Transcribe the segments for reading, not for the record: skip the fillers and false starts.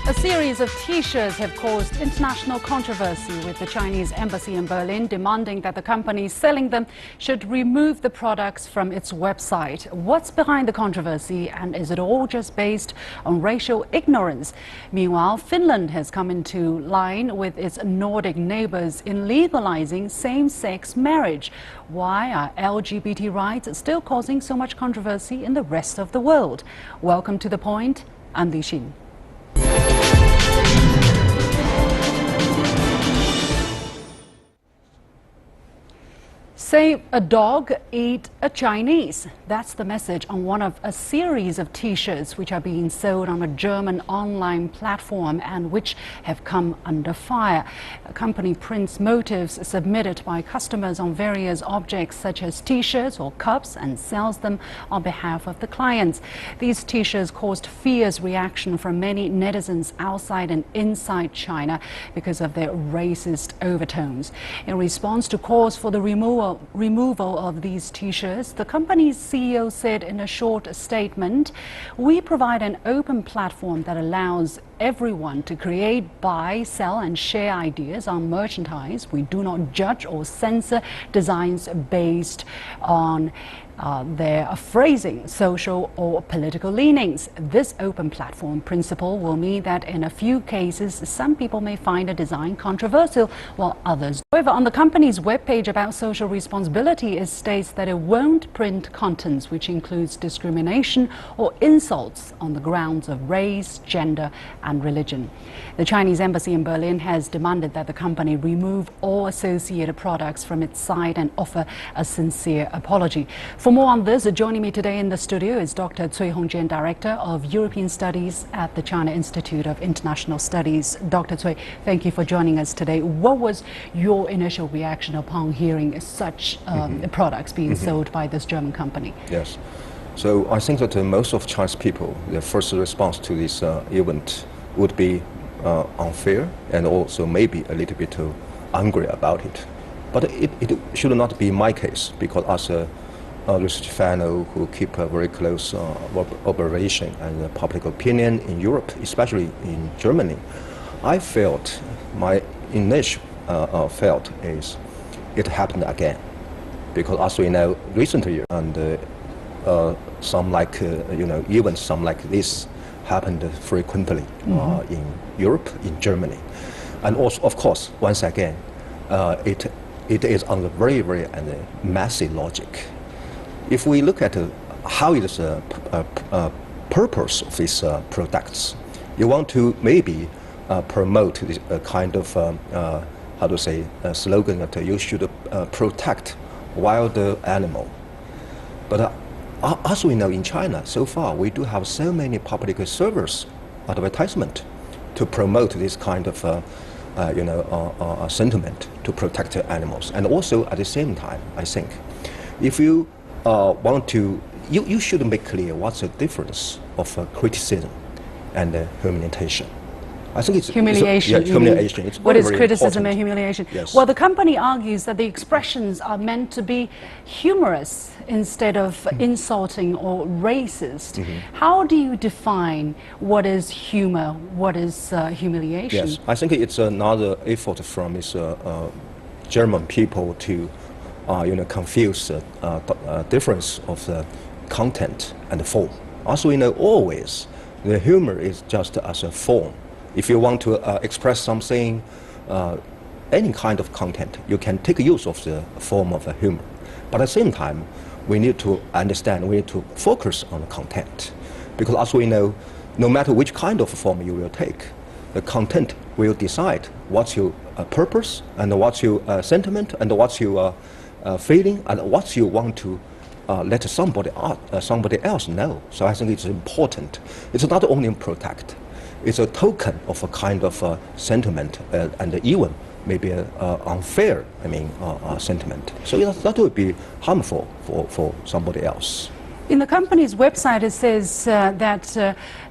A series of T-shirts have caused international controversy, with the Chinese embassy in Berlin demanding that the company selling them should remove the products from its website. What's behind the controversy, and is it all just based on racial ignorance? Meanwhile, Finland has come into line with its Nordic neighbors in legalizing same-sex marriage. Why are LGBT rights still causing so much controversy in the rest of the world? Welcome to The Point. I'm Li Xin. Save a dog, eat a Chinese. That's the message on one of a series of T-shirts which are being sold on a German online platform and which have come under fire. A company prints motifs submitted by customers on various objects such as T-shirts or cups and sells them on behalf of the clients. These T-shirts caused fierce reaction from many netizens outside and inside China because of their racist overtones. In response to calls for the removal of these T-shirts, the company's CEO said in a short statement, "We provide an open platform that allows everyone to create, buy, sell and share ideas on merchandise. We do not judge or censor designs based on their phrasing, social or political leanings. This open platform principle will mean that in a few cases, some people may find a design controversial, while others." However, on the company's webpage about social responsibility, it states that it won't print contents which includes discrimination or insults on the grounds of race, gender and religion. The Chinese embassy in Berlin has demanded that the company remove all associated products from its site and offer a sincere apology. For more on this, joining me today in the studio is Dr. Choi HongGi, Director of European Studies at the China Institute of International Studies. Dr. Choi, thank you for joining us today. What was your initial reaction upon hearing such products being sold by this German company? Yes. So I think that most of Chinese people, their first response to this event would be unfair and also maybe a little bit angry about it. But it should not be my case, because as a research fellow who keep a very close observation and public opinion in Europe, especially in Germany, I felt my initial felt is it happened again, because as we know, recently and some like events some like this happened frequently in Europe, in Germany, and also of course once again it is on the very massive logic. If we look at how it is a purpose of these products, you want to maybe promote this kind of how to say slogan that you should protect wild animal. But as we know, in China so far we do have so many public service advertisement to promote this kind of sentiment to protect animals. And also at the same time, I think if you want to, you should make clear what's the difference of criticism and humiliation. I think it's humiliation. Humiliation. It's what is very criticism important. and humiliation? Yes. Well, the company argues that the expressions are meant to be humorous instead of insulting or racist. How do you define what is humor, what is humiliation? Yes, I think it's another effort from this German people to confuse the difference of the content and the form. As we know, always the humor is just as a form. If you want to express something, any kind of content, you can take use of the form of the humor. But at the same time, we need to understand, we need to focus on the content. Because as we know, no matter which kind of form you will take, the content will decide what's your purpose and what's your sentiment and what's your feeling and what you want to let somebody else know. So I think it's important. It's not only protect. It's a token of a kind of sentiment and even maybe unfair, sentiment. So that would be harmful for somebody else. In the company's website, it says that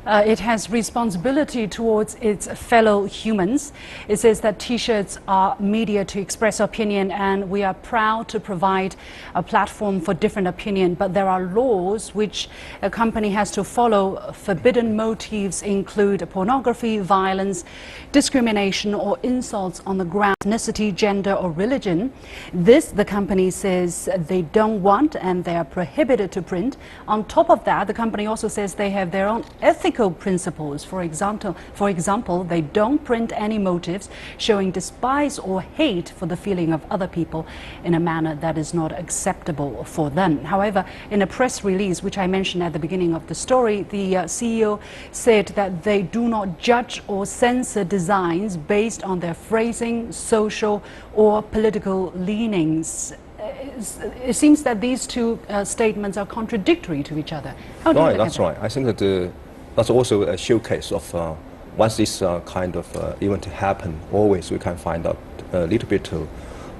it has responsibility towards its fellow humans. It says that T-shirts are media to express opinion, and we are proud to provide a platform for different opinion. But there are laws which a company has to follow. Forbidden motives include pornography, violence, discrimination, or insults on the ground of ethnicity, gender, or religion. This, the company says, they don't want, and they are prohibited to print. On top of that, the company also says they have their own ethical principles. For example, they don't print any motives showing despise or hate for the feeling of other people in a manner that is not acceptable for them. However, in a press release, which I mentioned at the beginning of the story, the CEO said that they do not judge or censor designs based on their phrasing, social or political leanings. It seems that these two statements are contradictory to each other. How do you look at that? That's right. I think that that's also a showcase of once this kind of event happen, always we can find out a little bit of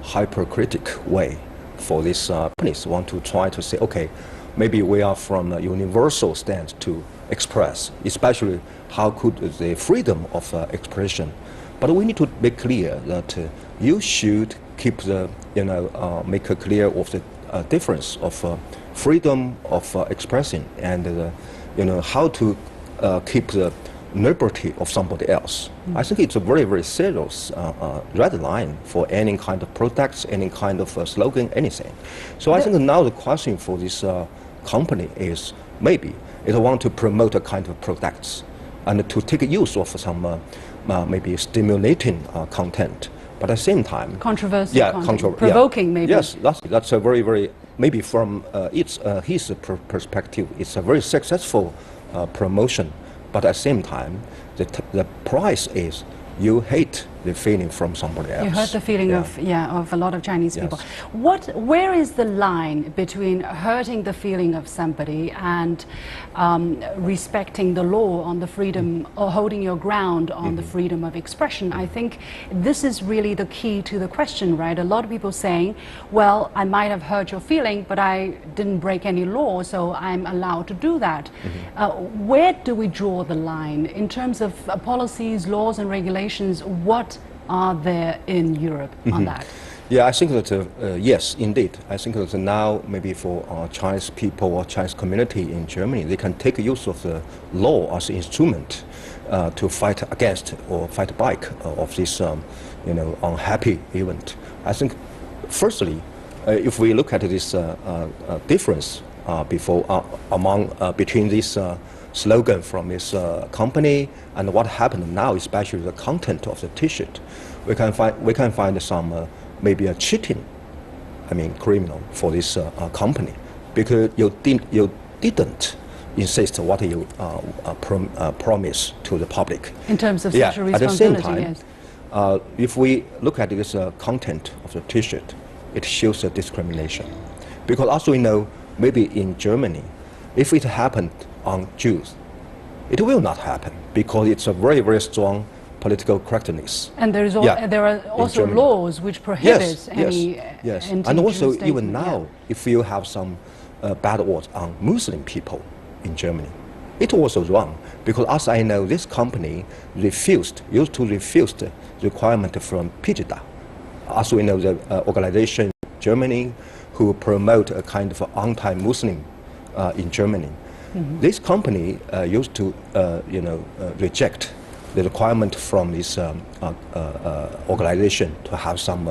hypercritic way for these companies want to try to say, okay, maybe we are from a universal stance to express, especially how could the freedom of expression. But we need to make clear that you should keep the, make it clear of the difference of freedom of expressing and, how to keep the liberty of somebody else. I think it's a very, very serious red line for any kind of products, any kind of slogan, anything. So I think now the question for this company is maybe it want to promote a kind of products and to take use of some maybe stimulating content, but at the same time controversial content, provoking maybe. Yes, that's a very, very, maybe from his perspective, it's a very successful promotion, but at the same time the price is you hate the feeling from somebody else. You hurt the feeling of a lot of Chinese people. Where is the line between hurting the feeling of somebody and respecting the law on the freedom or holding your ground on the freedom of expression? I think this is really the key to the question, right? A lot of people saying, well, I might have hurt your feeling, but I didn't break any law, so I'm allowed to do that. Where do we draw the line in terms of policies, laws and regulations? What are there in Europe on that? Yeah, I think that, yes, indeed. I think that now maybe for Chinese people or Chinese community in Germany, they can take use of the law as an instrument to fight against or fight back of this, unhappy event. I think, firstly, if we look at this difference between this slogan from this company and what happened now, especially the content of the T-shirt, we can find some maybe a cheating, criminal for this company, because you didn't insist what you promise to the public. In terms of social responsibility, at the same time, yes. If we look at this content of the T-shirt, it shows a discrimination, because as we know, maybe in Germany, if it happened on Jews, it will not happen because it's a very, very strong political correctness. And there are also laws which prohibit any and also even now, if you have some bad words on Muslim people in Germany, it was also wrong, because as I know, this company used to refuse the requirement from PGDA. As we know, the organization in Germany who promote a kind of anti-Muslim in Germany. This company used to, reject the requirement from this organization to have some,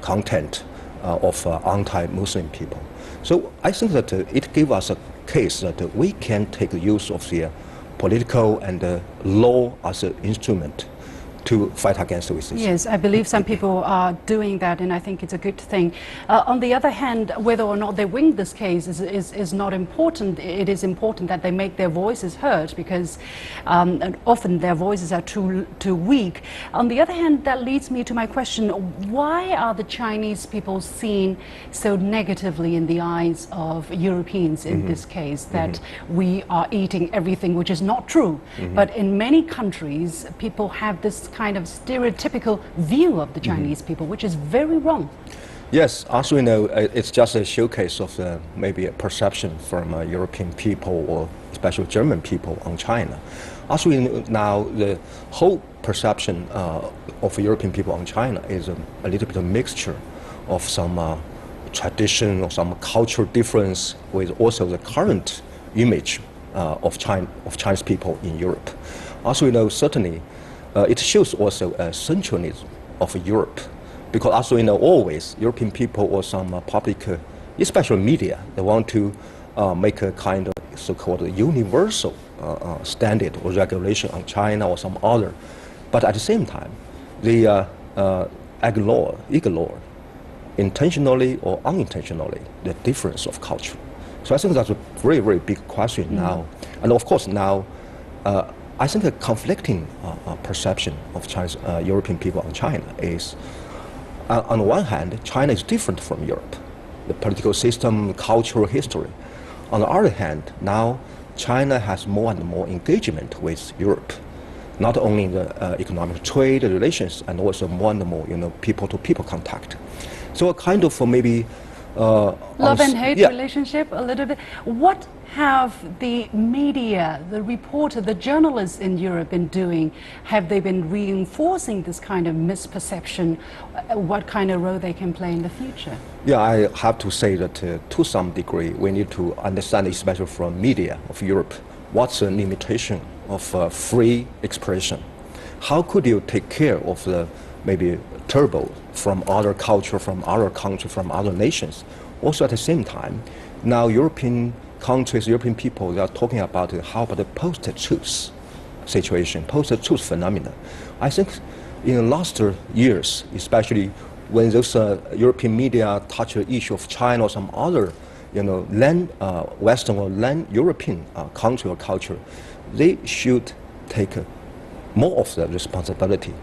content of anti-Muslim people. So I think that it gives us a case that we can take use of the political and law as an instrument to fight against racism. Yes, I believe some people are doing that, and I think it's a good thing. On the other hand, whether or not they win this case is not important. It is important that they make their voices heard, because often their voices are too weak. On the other hand, that leads me to my question: why are the Chinese people seen so negatively in the eyes of Europeans in this case, that we are eating everything, which is not true? But in many countries, people have this kind of stereotypical view of the Chinese people, which is very wrong. Yes, as we know, it's just a showcase of maybe a perception from European people or especially German people on China. As we know now, the whole perception of European people on China is a little bit of mixture of some tradition or some cultural difference with also the current image of Chinese people in Europe. As we know, certainly, it shows also a centralism of Europe. Because as we know, always European people or some public, especially media, they want to make a kind of so-called universal standard or regulation on China or some other. But at the same time, they ignore intentionally or unintentionally the difference of culture. So I think that's a very, very big question now. And of course now, I think a conflicting perception of Chinese, European people on China is, on the one hand, China is different from Europe, the political system, cultural history. On the other hand, now China has more and more engagement with Europe, not only in the economic trade relations, and also more and more, people-to-people contact. So a kind of maybe love and hate relationship a little bit. What have the media, the reporter, the journalists in Europe been doing? Have they been reinforcing this kind of misperception? What kind of role they can play in the future? Yeah, I have to say that to some degree we need to understand, especially from media of Europe, what's the limitation of free expression. How could you take care of the maybe turbo from other culture, from other country, from other nations? Also at the same time, now European countries, European people, they are talking about how about the post-truth situation, post-truth phenomenon. I think in the last years, especially when those European media touch the issue of China or some other, Western or European country or culture, they should take more of the responsibility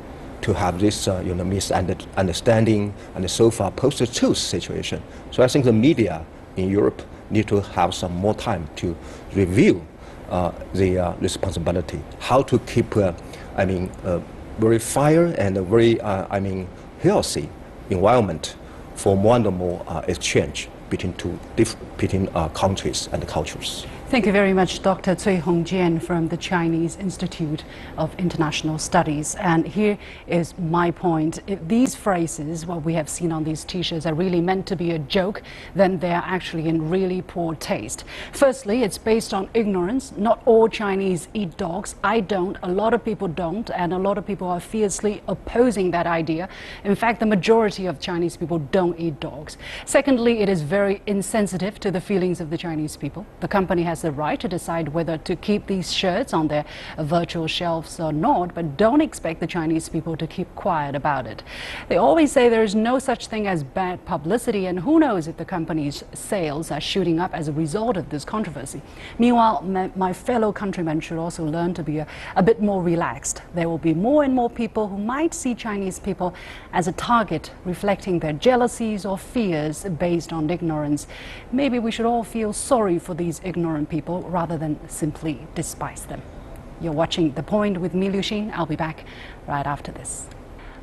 to have this misunderstanding and so far post-truth situation. So I think the media in Europe need to have some more time to review the responsibility, how to keep, very fair and a very, healthy environment for more and more exchange between countries and cultures. Thank you very much, Dr. Choi HongGi from the Chinese Institute of International Studies. And here is my point. If these phrases, what we have seen on these T-shirts, are really meant to be a joke, then they are actually in really poor taste. Firstly, it's based on ignorance. Not all Chinese eat dogs. I don't. A lot of people don't. And a lot of people are fiercely opposing that idea. In fact, the majority of Chinese people don't eat dogs. Secondly, it is very insensitive to the feelings of the Chinese people. The company has the right to decide whether to keep these shirts on their virtual shelves or not, but don't expect the Chinese people to keep quiet about it. They always say there is no such thing as bad publicity, and who knows if the company's sales are shooting up as a result of this controversy. Meanwhile, my fellow countrymen should also learn to be a bit more relaxed. There will be more and more people who might see Chinese people as a target, reflecting their jealousies or fears based on ignorance. Maybe we should all feel sorry for these ignorant people rather than simply despise them. You're watching The Point with me, Liu Xin. I'll be back right after this.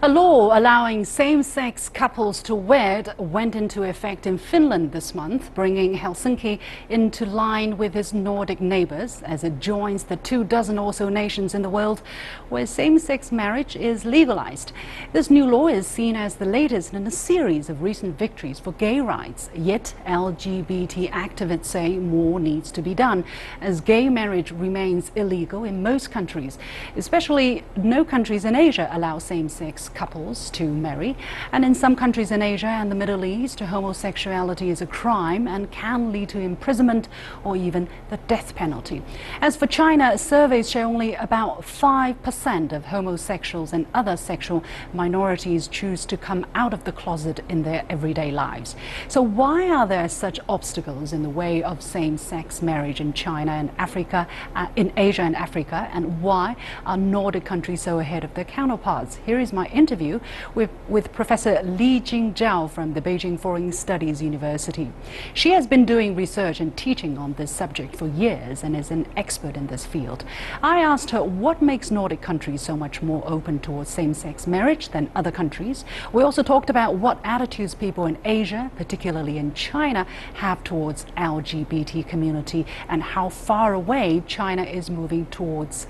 A law allowing same-sex couples to wed went into effect in Finland this month, bringing Helsinki into line with its Nordic neighbors as it joins the 24 or so nations in the world where same-sex marriage is legalized. This new law is seen as the latest in a series of recent victories for gay rights. Yet LGBT activists say more needs to be done, as gay marriage remains illegal in most countries. Especially no countries in Asia allow same-sex couples to marry, and in some countries in Asia and the Middle East, homosexuality is a crime and can lead to imprisonment or even the death penalty. As for China, surveys show only about 5% of homosexuals and other sexual minorities choose to come out of the closet in their everyday lives. So why are there such obstacles in the way of same-sex marriage in China and Africa, in Asia and Africa, and why are Nordic countries so ahead of their counterparts? Here is my interview with Professor Li Jingzhao from the Beijing Foreign Studies University. She has been doing research and teaching on this subject for years and is an expert in this field. I asked her what makes Nordic countries so much more open towards same-sex marriage than other countries. We also talked about what attitudes people in Asia, particularly in China, have towards LGBT community and how far away China is moving towards,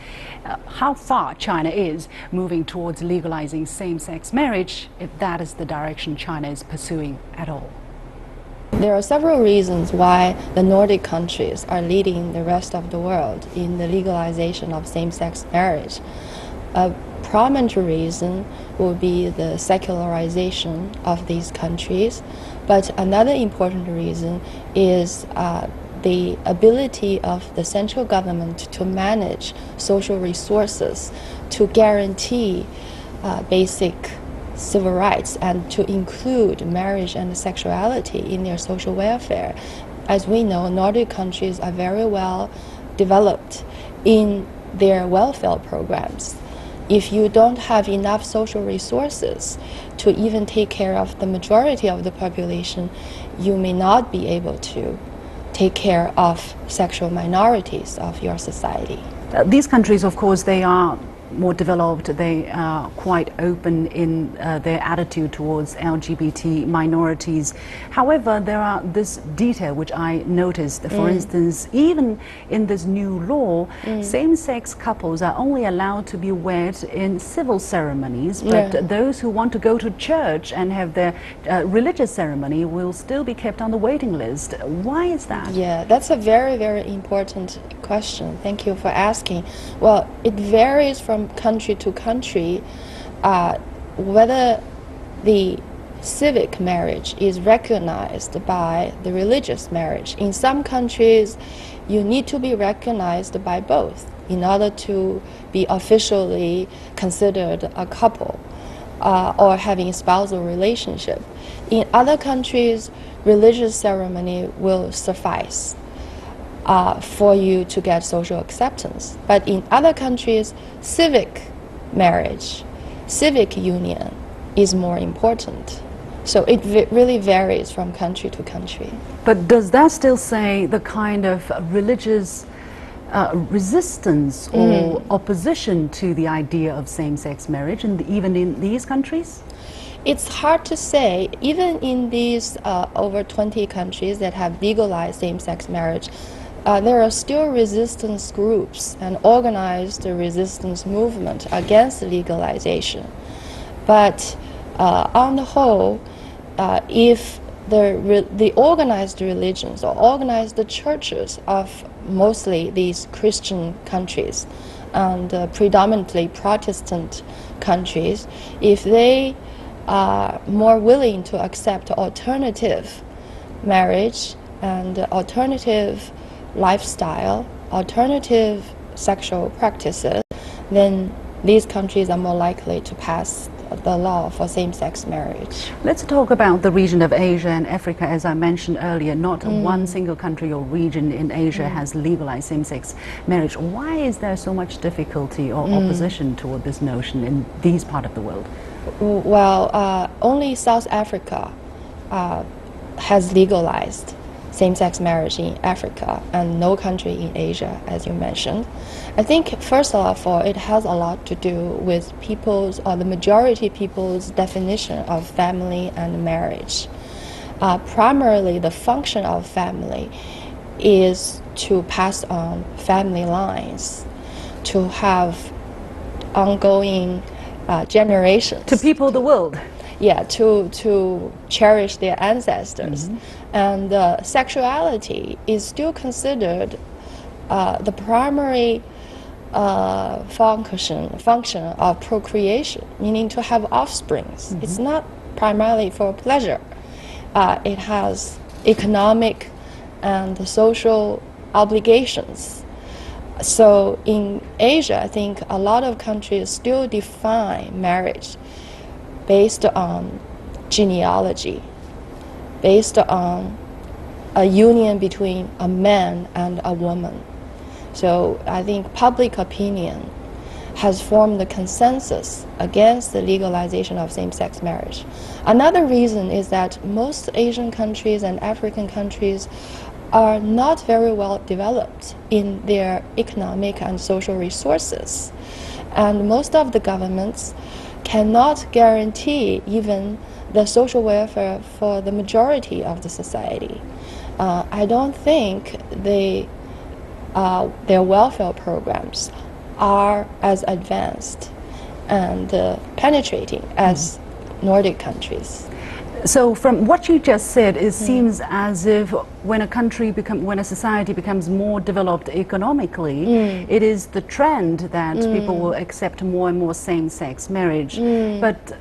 legalizing same-sex marriage, if that is the direction China is pursuing at all. There are several reasons why the Nordic countries are leading the rest of the world in the legalization of same-sex marriage. A prominent reason will be the secularization of these countries, but another important reason is the ability of the central government to manage social resources, to guarantee basic civil rights and to include marriage and sexuality in their social welfare. As we know, Nordic countries are very well developed in their welfare programs. If you don't have enough social resources to even take care of the majority of the population, you may not be able to take care of sexual minorities of your society. These countries, of course, they are more developed, they are quite open in their attitude towards LGBT minorities. However, there are this detail which I noticed. For instance, even in this new law, same-sex couples are only allowed to be wed in civil ceremonies, but those who want to go to church and have their religious ceremony will still be kept on the waiting list. Why is that? Yeah, that's a very, very important question. Thank you for asking. Well, it varies from country to country whether the civic marriage is recognized by the religious marriage. In some countries, you need to be recognized by both in order to be officially considered a couple or having a spousal relationship. In other countries, religious ceremony will suffice for you to get social acceptance. But in other countries, civic marriage, civic union is more important. So it really varies from country to country. But does that still say the kind of religious resistance or opposition to the idea of same-sex marriage, even in these countries? It's hard to say. Even in these over 20 countries that have legalized same-sex marriage, there are still resistance groups and organized resistance movement against legalization. But on the whole, if the organized religions or organized churches of mostly these Christian countries and predominantly Protestant countries, if they are more willing to accept alternative marriage and alternative lifestyle, alternative sexual practices, then these countries are more likely to pass the law for same-sex marriage. Let's talk about the region of Asia and Africa. As I mentioned earlier, not one single country or region in Asia has legalized same-sex marriage. Why is there so much difficulty or opposition toward this notion in these part of the world? Well, only South Africa has legalized same-sex marriage in Africa, and no country in Asia, as you mentioned. I think, first of all, it has a lot to do with people's, or the majority people's, definition of family and marriage. Primarily, the function of family is to pass on family lines, to have ongoing generations. To people the world. Yeah, to cherish their ancestors. And sexuality is still considered the primary function of procreation, meaning to have offspring. It's not primarily for pleasure. It has economic and social obligations. So in Asia, I think a lot of countries still define marriage based on genealogy, based on a union between a man and a woman. So I think public opinion has formed a consensus against the legalization of same-sex marriage. Another reason is that most Asian countries and African countries are not very well developed in their economic and social resources. And most of the governments cannot guarantee even the social welfare for the majority of the society. I don't think their welfare programs are as advanced and penetrating as Nordic countries. So from what you just said, it seems as if when a society becomes more developed economically, it is the trend that people will accept more and more same-sex marriage. But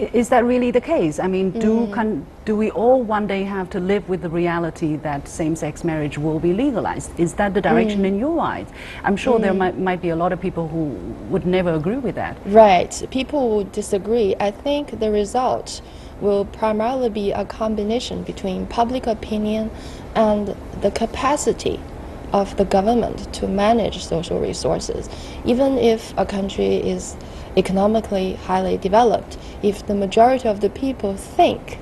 is that really the case? I mean, do we all one day have to live with the reality that same-sex marriage will be legalized? Is that the direction in your eyes? I'm sure there might be a lot of people who would never agree with that. Right. People would disagree. I think the result will primarily be a combination between public opinion and the capacity of the government to manage social resources. Even if a country is economically highly developed, if the majority of the people think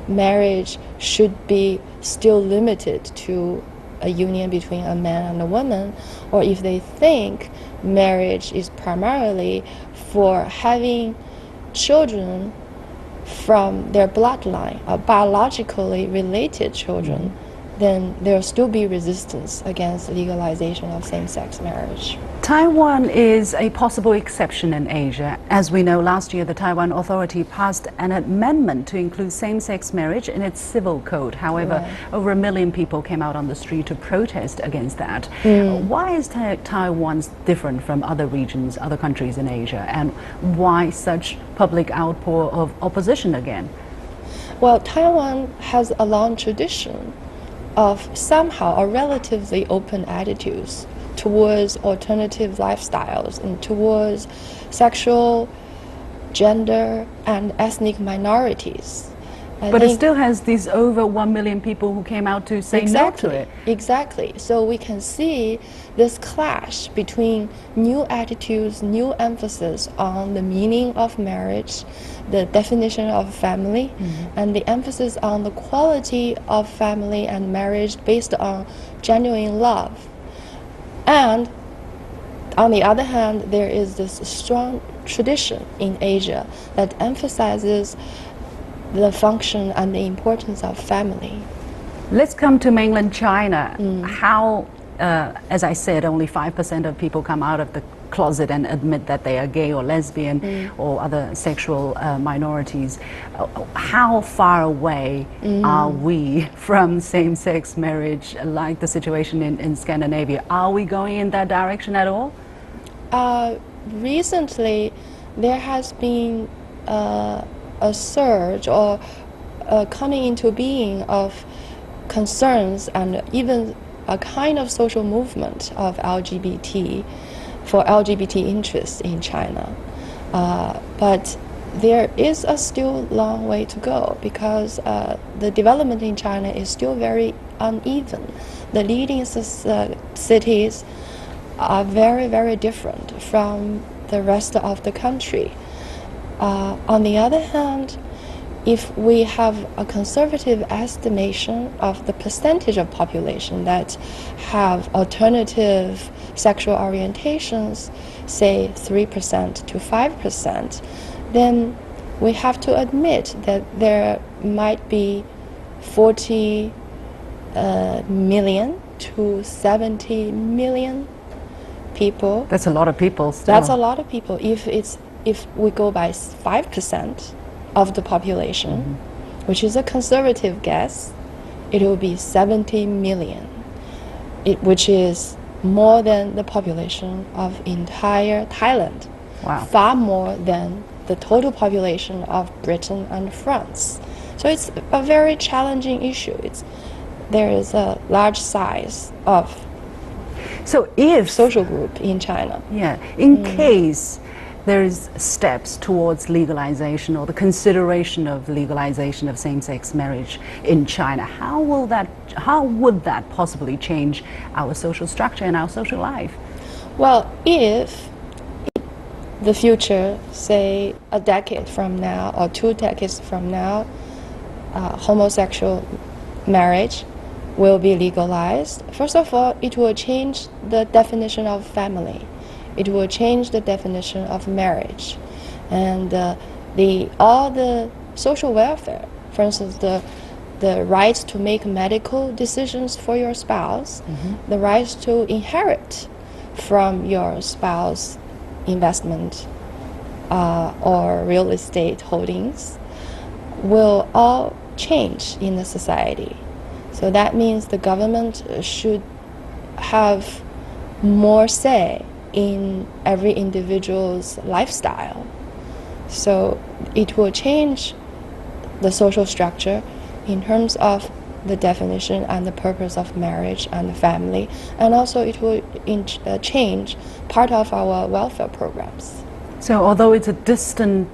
marriage should be still limited to a union between a man and a woman, or if they think marriage is primarily for having children from their bloodline, biologically related children, then there will still be resistance against legalization of same-sex marriage. Taiwan is a possible exception in Asia. As we know, last year the Taiwan Authority passed an amendment to include same-sex marriage in its civil code. However, over 1 million people came out on the street to protest against that. Why is Taiwan different from other regions, other countries in Asia, and why such public outpour of opposition again? Well, Taiwan has a long tradition of somehow a relatively open attitudes towards alternative lifestyles and towards sexual, gender, and ethnic minorities. But it still has these over 1 million people who came out to say no to it. Exactly. So we can see this clash between new attitudes, new emphasis on the meaning of marriage, the definition of family, and the emphasis on the quality of family and marriage based on genuine love. And on the other hand, there is this strong tradition in Asia that emphasizes the function and the importance of family. Let's come to mainland China. How, as I said, only 5% of people come out of the closet and admit that they are gay or lesbian or other sexual minorities. How far away are we from same-sex marriage, like the situation in Scandinavia? Are we going in that direction at all? Recently, there has been a surge or coming into being of concerns and even a kind of social movement of LGBT for LGBT interests in China. But there is a still long way to go because the development in China is still very uneven. The leading cities are very, very different from the rest of the country. On the other hand, if we have a conservative estimation of the percentage of population that have alternative sexual orientations, say 3% to 5%, then we have to admit that there might be 40 million to 70 million people. That's a lot of people still. That's a lot of people. If we go by 5% of the population, which is a conservative guess, it will be 70 million, which is more than the population of entire Thailand. Wow. Far more than the total population of Britain and France. So it's a very challenging issue. There is a large size of social group in China. Yeah, in case there is steps towards legalization or the consideration of legalization of same-sex marriage in China, how would that possibly change our social structure and our social life? Well, if the future, say a decade from now or 2 decades from now, homosexual marriage will be legalized. First of all, it will change the definition of family. It will change the definition of marriage. And all the social welfare, for instance, the rights to make medical decisions for your spouse, the rights to inherit from your spouse investment or real estate holdings will all change in the society. So that means the government should have more say in every individual's lifestyle. So it will change the social structure in terms of the definition and the purpose of marriage and the family, and also it will change part of our welfare programs. So although it's a distant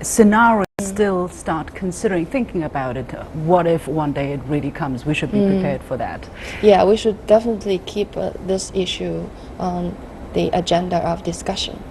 scenario, still start considering, thinking about it. What if one day it really comes? We should be prepared for that. Yeah, we should definitely keep this issue on the agenda of discussion.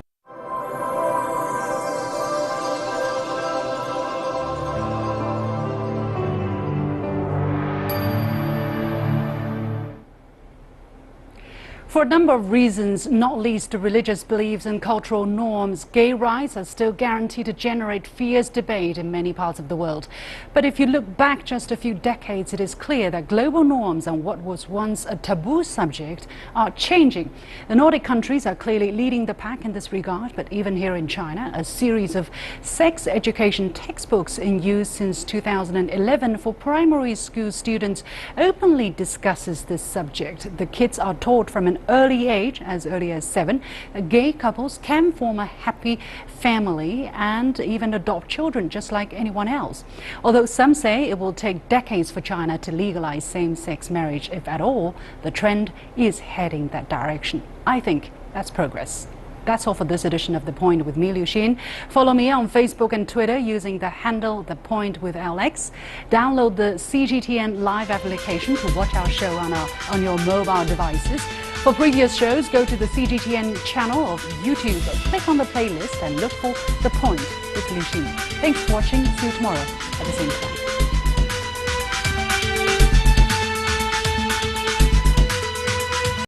For a number of reasons, not least religious beliefs and cultural norms, gay rights are still guaranteed to generate fierce debate in many parts of the world. But if you look back just a few decades, it is clear that global norms and what was once a taboo subject are changing. The Nordic countries are clearly leading the pack in this regard, but even here in China, a series of sex education textbooks in use since 2011 for primary school students openly discusses this subject. The kids are taught from an early age, as early as 7, gay couples can form a happy family and even adopt children just like anyone else. Although some say it will take decades for China to legalize same-sex marriage, if at all, the trend is heading that direction. I think that's progress. That's all for this edition of The Point with me, Liu Xin. Follow me on Facebook and Twitter using the handle The Point with LX. Download the CGTN live application to watch our show on your mobile devices. For previous shows, go to the CGTN channel of YouTube, click on the playlist and look for The Point with Liu Xin. Thanks for watching. See you tomorrow at the same time.